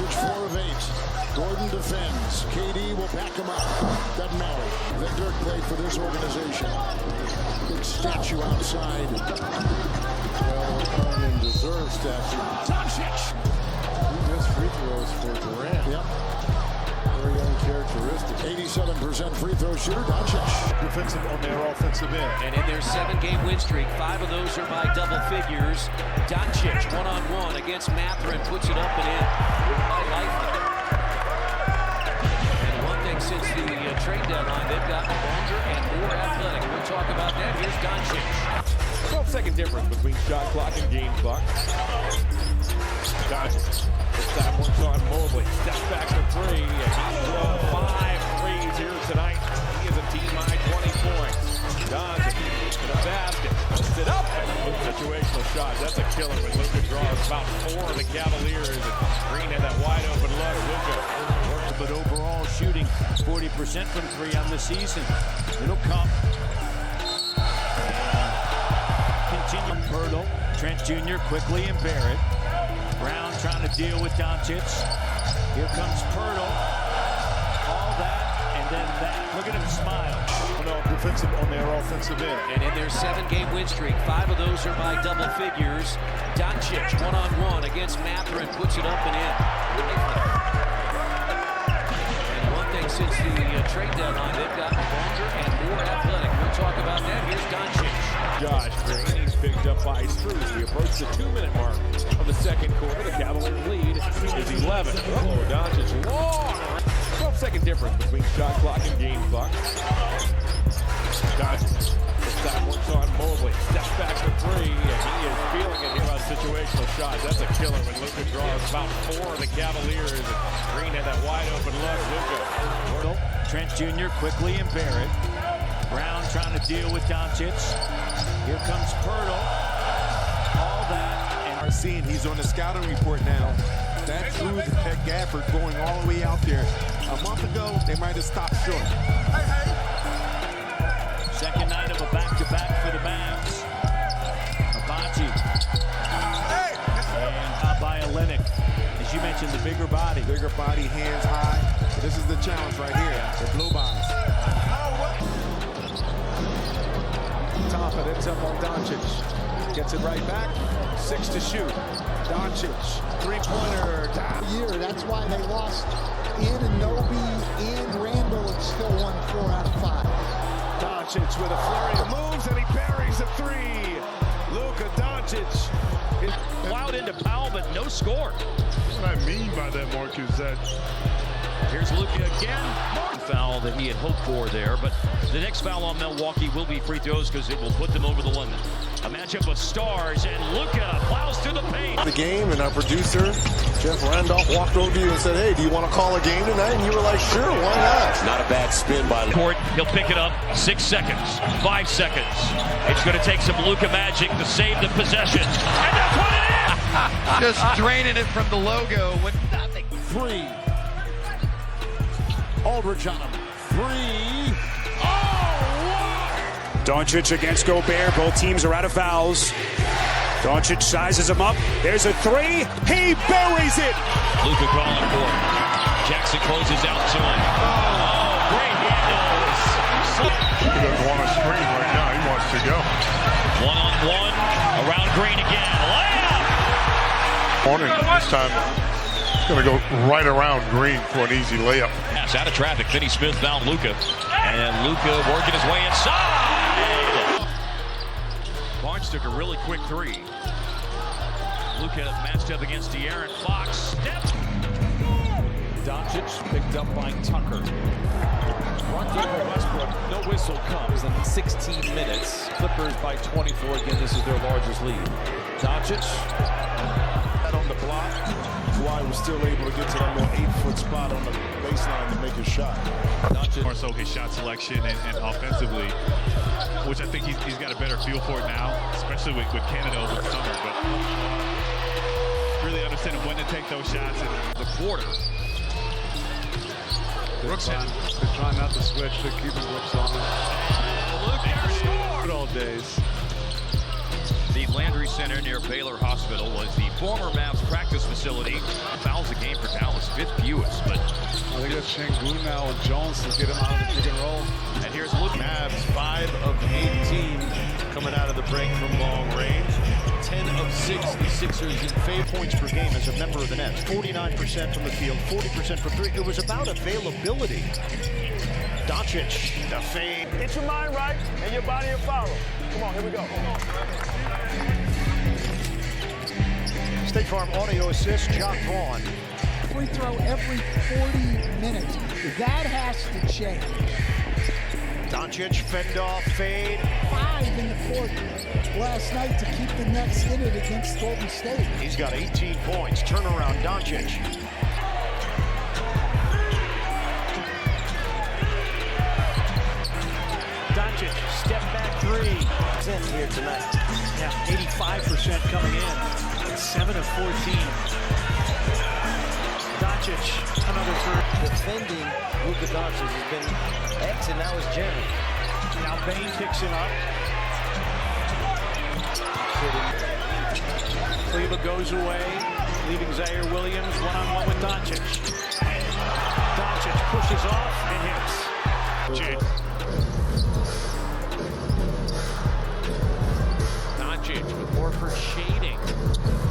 Doncic 4 of 8. Gordon defends. KD will back him up. Doesn't matter. Then Dirk played for this organization. Big statue outside. Well, and deserved statue. Doncic! He missed free throws for Durant. Yep. Very uncharacteristic. 87% free throw shooter. Doncic. Defensive on their offensive end. And in their 7-game win streak, 5 of those are by double figures. Doncic one-on-one against Mathurin, puts it up and in. I like that. And one thing since the trade deadline, they've gotten longer and more athletic. We'll talk about that. Here's Doncic. 12-second difference between shot clock and game clock. Doncic. This time works on Mobley. Steps back for 3, and he's blown 5 threes here tonight. He is a team-high 20 points. Doncic to the basket. Puts it up. And situational shot. That's a killer when Luka draws about 4 of the Cavaliers. And Green had that wide-open look. Luka. But overall shooting 40% from 3 on the season. It'll come. Continue. Pirtle, Trent Jr. quickly and Barrett. Brown trying to deal with Doncic. Here comes Pirtle. All that, and then that. Look at him smile. Defensive on their offensive end. And in their 7-game win streak, 5 of those are by double figures. Doncic one-on-one against Mathurin, puts it up and in. And one thing since the trade deadline, they've gotten longer and more athletic. We'll talk about that. Here's Doncic. Josh Green, he's picked up by Struz. We approach the 2-minute mark of the second quarter. The Cavaliers lead is 11. Doncic long. 12-second difference between shot clock and game clock. Doncic. This time works on Mobley. Steps back for 3, and he is feeling it here on situational shot. That's a killer when Luka draws about 4 of the Cavaliers. And Green had that wide open look. Luka. Trent Jr. quickly and Barrett. Brown trying to deal with Doncic. Here comes Pirtle. All that. And seeing he's on the scouting report now. That drew that Gafford going all the way out there. A month ago, they might have stopped short. Second night of a back-to-back for the Mavs. Hibachi. And by Olenek. As you mentioned, the bigger body. Bigger body, hands high. This is the challenge right here. The blue bodies. Confidence up on Doncic. Gets it right back. 6 to shoot. Doncic. 3-pointer. Year. That's why they lost Anunoby and Randall and still won 4 out of 5. Doncic with a flurry of moves, and he parries a 3. Luka Doncic. Plowed into Powell, but no score. What I mean by that, Mark, is that here's Luka again. Foul that he had hoped for there, but the next foul on Milwaukee will be free throws because it will put them over the limit. A matchup of stars, and Luka plows through the paint. The game, and our producer, Jeff Randolph, walked over to you and said, hey, do you want to call a game tonight? And you were like, sure, why not? Not a bad spin by Court. He'll pick it up. 6 seconds. 5 seconds. It's going to take some Luka magic to save the possession. And that's what it is! Just draining it from the logo with nothing. 3. Aldridge on him. 3. Doncic against Gobert. Both teams are out of fouls. Doncic sizes him up. There's a 3. He buries it. Luka calling for it. Jackson closes out to him. Oh, great handles. he doesn't want to screen right now. He wants to go. 1-on-1. Around Green again. Layup. Corner this time. He's going to go right around Green for an easy layup. Pass out of traffic. Finney Smith found Luka. And Luka working his way inside. Barnes took a really quick 3. Luka matched up against De'Aaron Fox. Step. Doncic picked up by Tucker. Run over Westbrook. No whistle comes in 16 minutes. Clippers by 24. Again, this is their largest lead. Doncic on the block. Kawhi was still able to get to that little 8-foot spot on the baseline to make his shot. More so his shot selection and offensively, which I think he's got a better feel for it now, especially with Canada over the summer. But really understanding when to take those shots in the quarter. Brooks they're trying not to switch. They're keeping Brooks on. Luka scored. Good old days. The Landry Center near Baylor Hospital was the former Mavs practice facility. Fouls a game for Dallas, 5th fewest, but I think it's Şengün now with Jones to get him out of the pick and roll. and here's Luka. Mavs 5 of 18 coming out of the break from long range. 10 of 6, the Sixers in 5 points per game as a member of the Nets. 49% from the field, 40% from three. It was about availability. Doncic, the fade. Get your mind right and your body will follow. Come on, here we go. State Farm Audio Assist, Jock Vaughn. Free throw every 40 minutes. That has to change. Doncic, fend off, fade. 5 in the fourth last night to keep the Nets in it against Golden State. He's got 18 points. Turnaround, Doncic. Doncic, step back three. Here tonight. Yeah, 85% coming in. 7 of 14. Doncic, another three. Defending Luka Doncic has been X and now is Jared. Now Bane picks him up. Cleva goes away, leaving Zaire Williams one-on-one with Doncic. Doncic pushes off and hits. Doncic with Horford shading.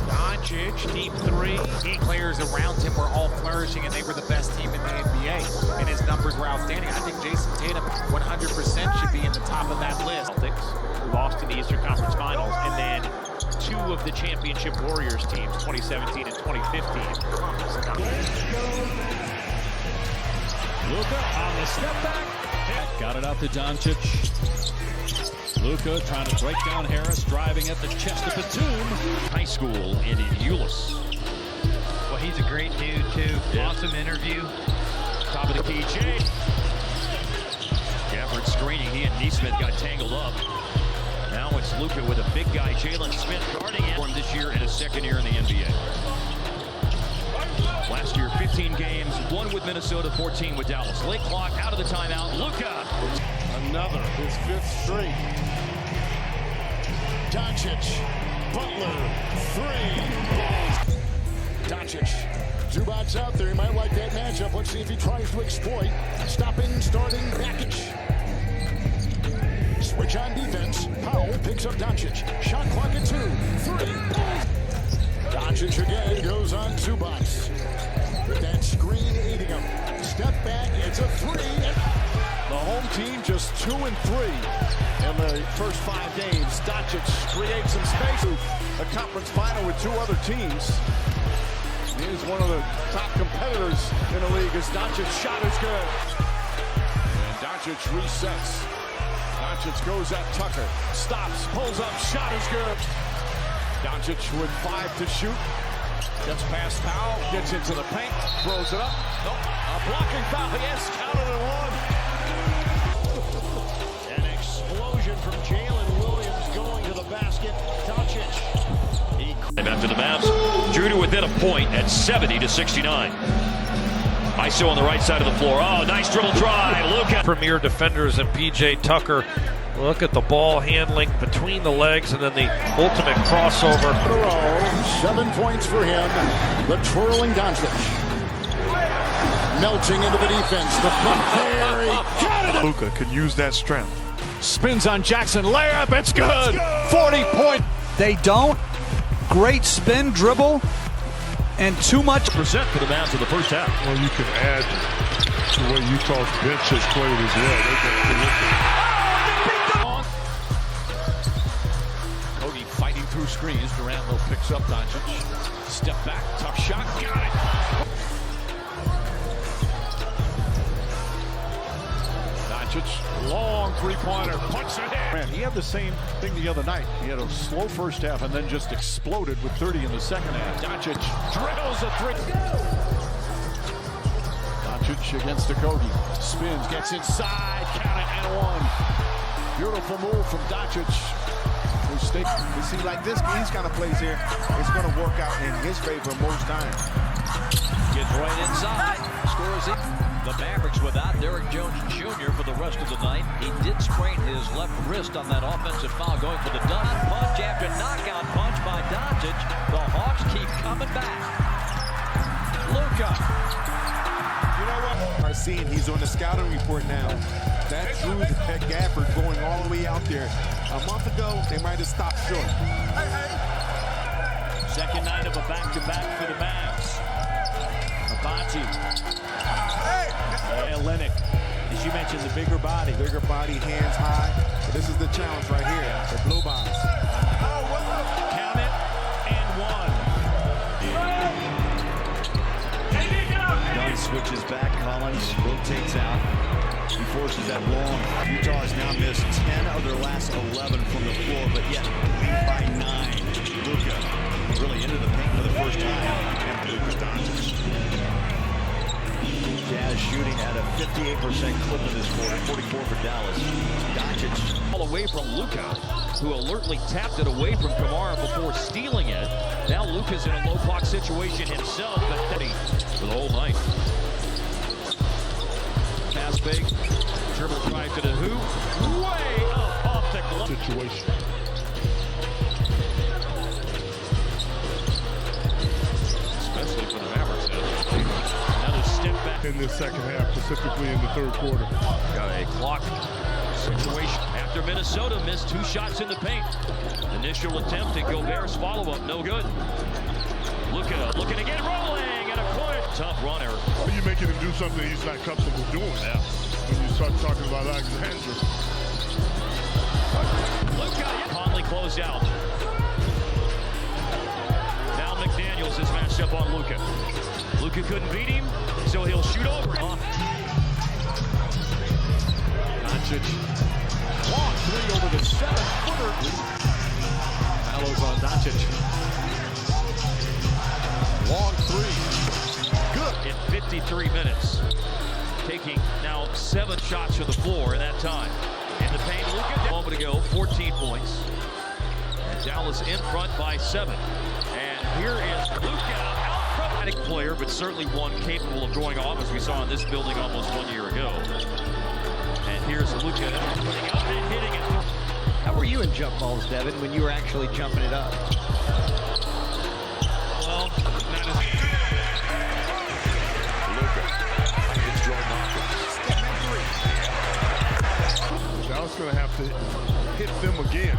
Doncic, deep three. Players around him were all flourishing, and they were the best team in the NBA, and his numbers were outstanding. I think Jason Tatum 100% should be in the top of that list. Celtics, who lost in the Eastern Conference Finals, and then 2 of the championship Warriors teams, 2017 and 2015. Luka on the step back. Got it out to Doncic. Luka trying to break down Harris, driving at the chest of Batum. High school in Euless. Well, he's a great dude, too. Awesome interview. Top of the key, Jay. Gafford screening. He and Neesmith got tangled up. Now it's Luka with a big guy, Jalen Smith, guarding him this year in his second year in the NBA. Last year, 15 games, 1 with Minnesota, 14 with Dallas. Late clock, out of the timeout. Luka. Another, his 5th straight. Doncic, Butler, 3. Doncic, Zubac's out there. He might like that matchup. Let's see if he tries to exploit. Stopping, starting, package. Switch on defense. Powell picks up Doncic. Shot clock at 2. 3. Doncic again goes on Zubac. That screen aiding him. Step back. It's a 3. The home team just 2 and 3 in the first 5 games. Doncic creates some space. A conference final with 2 other teams. He is one of the top competitors in the league. His Doncic shot is good. And Doncic resets. Doncic goes at Tucker. Stops, pulls up, shot is good. Doncic with 5 to shoot. Gets past Powell, gets into the paint, throws it up. Nope. A blocking foul. Yes, counted it 1. An explosion from Jalen Williams going to the basket. Doncic. After the Mavs drew to within a point at 70-69. ISO on the right side of the floor. Oh, nice dribble drive. Luka. Premier defenders and PJ Tucker. Look at the ball handling between the legs and then the ultimate crossover. 7 points for him. The twirling Doncic. Melting into the defense. The pump there. He got it. Luka could use that strength. Spins on Jackson. Layup. It's good. 40 point. They don't. Great spin, dribble, and too much. Percent for the Mavs in the first half. Well, you can add to what Utah's bench has played as well. Cody fighting through screens. Durant picks up Doncic. Step back, tough shot, got it. Doncic, long three-pointer, puts it in. Man, he had the same thing the other night. He had a slow first half and then just exploded with 30 in the second half. Doncic drills a 3. Doncic against the Cody. Spins, gets inside, count it, and 1. Beautiful move from Doncic. State. You see, like these kind of plays here, it's going to work out in his favor most times. Gets right inside, scores it. The Mavericks without Derrick Jones Jr. for the rest of the night. He did sprain his left wrist on that offensive foul going for the dunk. Punch after knockout punch by Doncic. The Hawks keep coming back. Luka. You know what? Are seeing he's on the scouting report now. That drew that Gafford going all the way out there. A month ago, they might have stopped short. Second night of a back-to-back for the Mavs. Hibachi. Olenek, as you mentioned, the bigger body. Bigger body, hands high. But this is the challenge right here. The blue bombs. Count it, and one. Dunn switches back. Collins rotates out. He forces that long. Utah has now missed 10 of their last 11 from the floor, but yet lead by 9. Luka really into the paint for the first time. And Luka Doncic. Jazz shooting at a 58% clip in this quarter, 44 for Dallas. Doncic all away from Luka, who alertly tapped it away from Kamara before stealing it. Now Luka's in a low block situation himself, but for the whole night. Pass fake, dribble drive to the hoop, way up off the glove. Situation. Especially for the Mavericks. Another step back In the second half, specifically in the third quarter. Got a clock situation after Minnesota missed 2 shots in the paint. Initial attempt at Gobert's follow-up, no good. Luka looking to get rolling and a point. Tough runner. Are you making him do something he's not comfortable doing? Yeah. When you start talking about Alexander. Luka, Conley closed out. Now McDaniels is matched up on Luka. Luka couldn't beat him, so he'll shoot over him. Doncic. Long 3 over the 7-footer. Fouls on Doncic. Long 3. Good. In 53 minutes. Taking now 7 shots from the floor in that time. In the paint, Luka, a moment ago, 14 points. And Dallas in front by 7. And here is Luka. Player, but certainly one capable of going off, as we saw in this building almost 1 year ago. And here's Luka putting up and hitting it. How were you in jump balls, Devin, when you were actually jumping it up? Well, not as Luka. It's Jordan Hawkins. Dallas going to have to hit them again.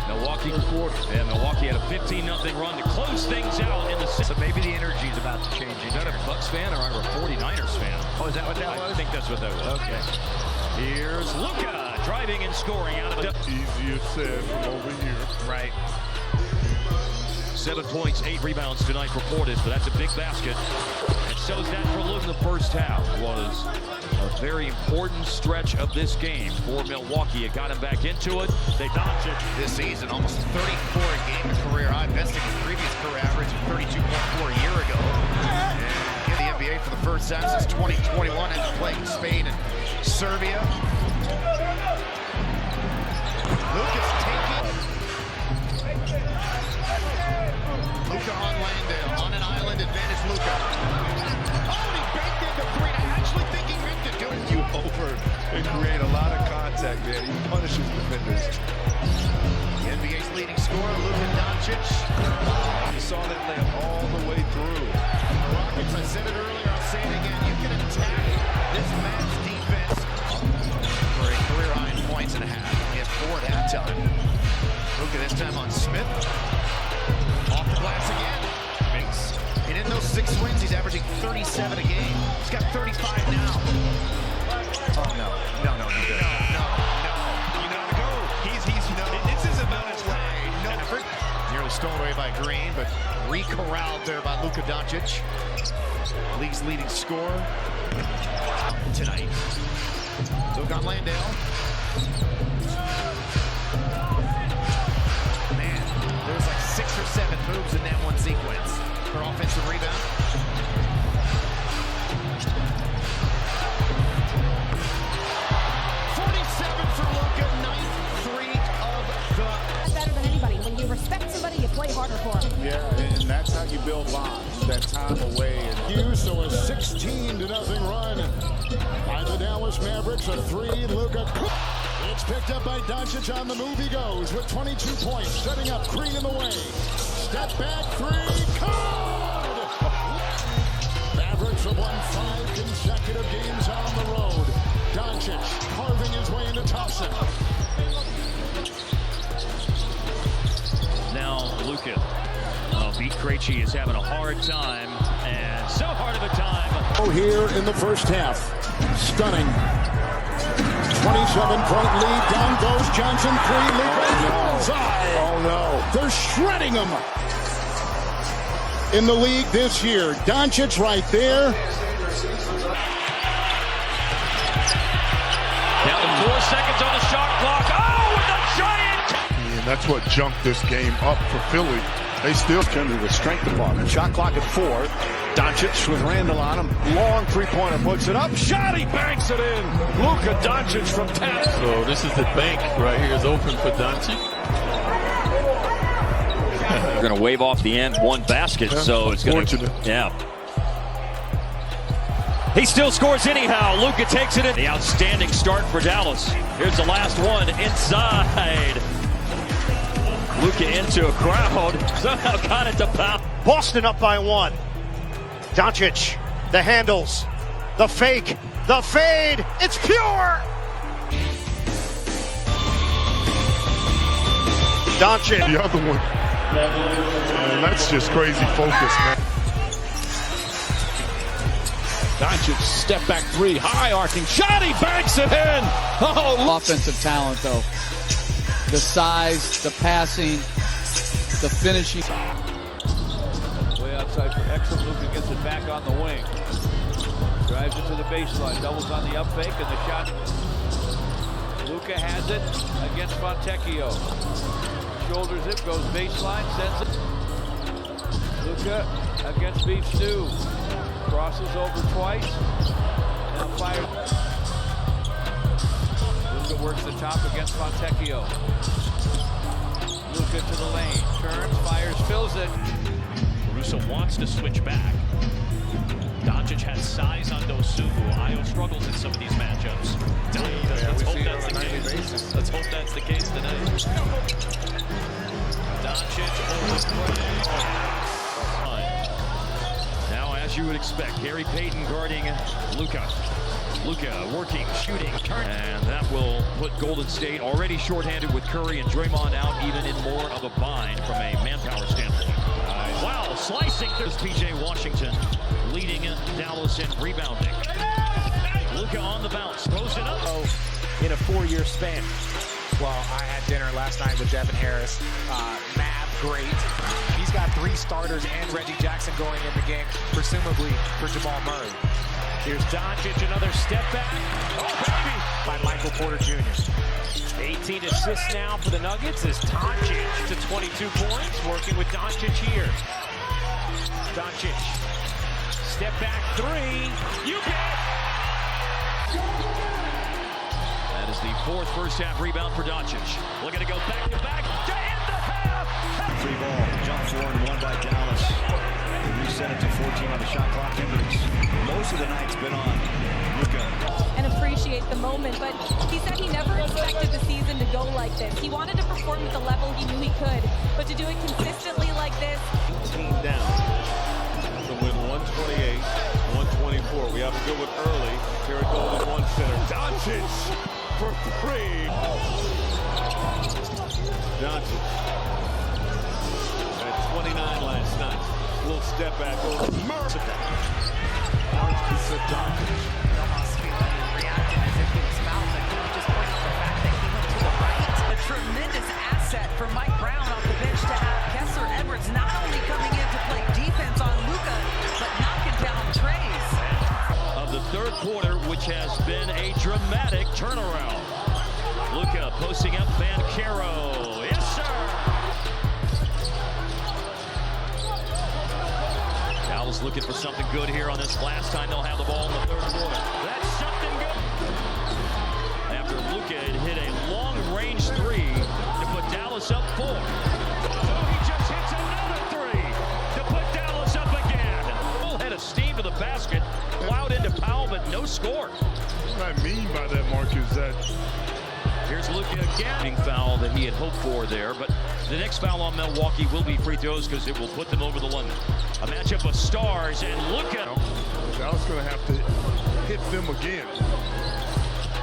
Milwaukee Milwaukee had a 15-0 run to close things out in the. So maybe the energy is about to change. Is that a Bucks fan or a 49ers fan? Oh, is that what that was? I think that's what that was. Okay. Here's Luka driving and scoring out of the. Easier said from over here. Right. 7 points, 8 rebounds tonight for Portis, but that's a big basket. And so's that for Luka. The first half was a very important stretch of this game for Milwaukee. It got him back into it. They dodged it. This season, almost 34 a game career high, besting his previous career average of 32.4 a year ago. And in the NBA for the first time since 2021 after playing Spain and Serbia. Luka's taking. Luka on Landale, on an island advantage. Luka. Oh, he banked into 3. I actually think he meant to do it. You over and create a lot of contact there. He punishes defenders. The NBA's leading scorer, Luka Doncic. You saw that layup all the way through. Rockets, I said it earlier, I'll say it again. You can attack this Mavs defense for a career high in points and a half. He had 4 that time. Luka this time on Smith. Off the glass again. And in those 6 wins, he's averaging 37 a game. He's got 35 now. Oh, no. No. You gotta go. This is about his way. No effort. Nearly stolen away by Green, but re-corralled there by Luka Doncic. League's leading scorer tonight. Luka on Landale. Man, there's like 6 or 7 moves in that one sequence. For offensive rebound. 47 for Luka, 9th 3 of the Yeah, and that's how you build bonds, that time away. So a 16-0 run by the Dallas Mavericks. A three, Luka. It's picked up by Doncic on the move. He goes with 22 points, setting up Green in the way. Step back three, caught! Mavericks have won 5 consecutive games on the road. Doncic carving his way into Thompson. Now Luka. Beat Krejci is having a hard time, and so hard of a time. Here in the first half. Stunning. 27-point lead. Down goes Johnson. Three. Luka. Oh, no. They're shredding him. In the league this year. Doncic right there. Down to 4 seconds on the shot clock. Oh, with a giant. And that's what junked this game up for Philly. They still come to the strength department. Shot clock at 4. Doncic with Randall on him. Long three-pointer, puts it up. Shot, he banks it in. Luka Doncic from tap. So this is the bank right here is open for Doncic. They're going to wave off the end one basket, so it's going to. Yeah. He still scores anyhow. Luka takes it in. The outstanding start for Dallas. Here's the last one inside. Luka into a crowd, somehow got it to Powell. Boston up by 1. Doncic, the handles, the fake, the fade, it's pure! Doncic. The other one, man, that's just crazy focus, man. Doncic, step back three, high arcing shot, he banks it in! Oh, offensive talent, though. The size, the passing, the finishing. Way outside for Exum. Luka gets it back on the wing. Drives it to the baseline. Doubles on the up fake and the shot. Luka has it against Fontecchio. Shoulders it, goes baseline, sends it. Luka against Beef Stew. Crosses over twice. Now fires. Luka works the top against Fontecchio. Luka to the lane, turns, fires, fills it. Russo wants to switch back. Doncic has size on Dosumu. Ayo struggles in some of these matchups. Let's hope that's the case. Let's hope that's the case tonight. Doncic now, as you would expect, Gary Payton guarding Luka. Luka working, shooting, turn, and that will put Golden State already shorthanded with Curry and Draymond out, even in more of a bind from a manpower standpoint. Wow, slicing. There's P.J. Washington leading Dallas in rebounding. Luka on the bounce, throws it up. In a 4-year span. Well, I had dinner last night with Devin Harris. Mav, great. He's got 3 starters and Reggie Jackson going in the game, presumably for Jamal Murray. Here's Doncic, another step back. Oh, baby! By Michael Porter Jr. 18 assists now for the Nuggets as Doncic to 22 points, working with Doncic here. Doncic, step back 3. You bet! That is the 4th first-half rebound for Doncic. Looking to go back-to-back to end the half. 3 ball, jump 4 and 1 by Dallas. Reset it to 14 on the shot clock. Most of the night's been on Luka. And appreciate the moment, but he said he never expected the season to go like this. He wanted to perform at the level he knew he could, but to do it consistently like this. Team down to win 128, 124. We have a good one early. Here it goes in 1 center. Doncic for 3. Doncic at 29 last night. A little step back over Murphy. Keeps it Doncic. Almost reacting as if he was fouled, but he just pointed out the fact that he went to the right. A tremendous asset for Mike Brown off the bench to have Kessler Edwards not only coming in to play defense on Luka, but knocking down trays. Of the 3rd quarter, which has been a dramatic turnaround. Luka posting up Banchero. Yes, sir. Dallas looking for something good here on this last time they'll have the ball in the 3rd quarter. That's something good. After Luka had hit a long-range 3 to put Dallas up 4. So he just hits another 3. no score. What I mean by that, Mark, is that here's Luka again. Big foul that he had hoped for there, but the next foul on Milwaukee will be free throws because it will put them over the limit. A matchup of stars, and Luka. Dallas going to have to hit them again.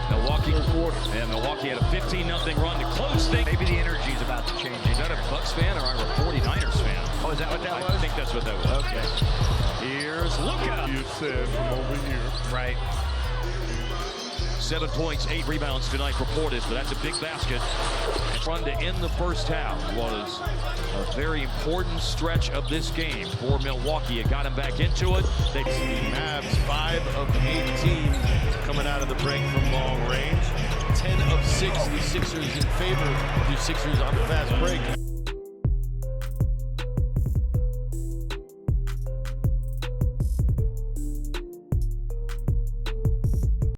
Milwaukee had a 15-0 run to close things. Maybe the energy is about to change. Is that a Bucks fan or a 49ers fan? Oh, is that what that was? I think that's what that was. Okay. Here's Luka. You said from over here. Right. 7 points, 8 rebounds tonight for Portis, but that's a big basket. Run to end the first half was a very important stretch of this game for Milwaukee. It got him back into it. The Mavs 5 of 18 coming out of the break from long range. 10 of 6, the Sixers in favor of the Sixers on the fast break.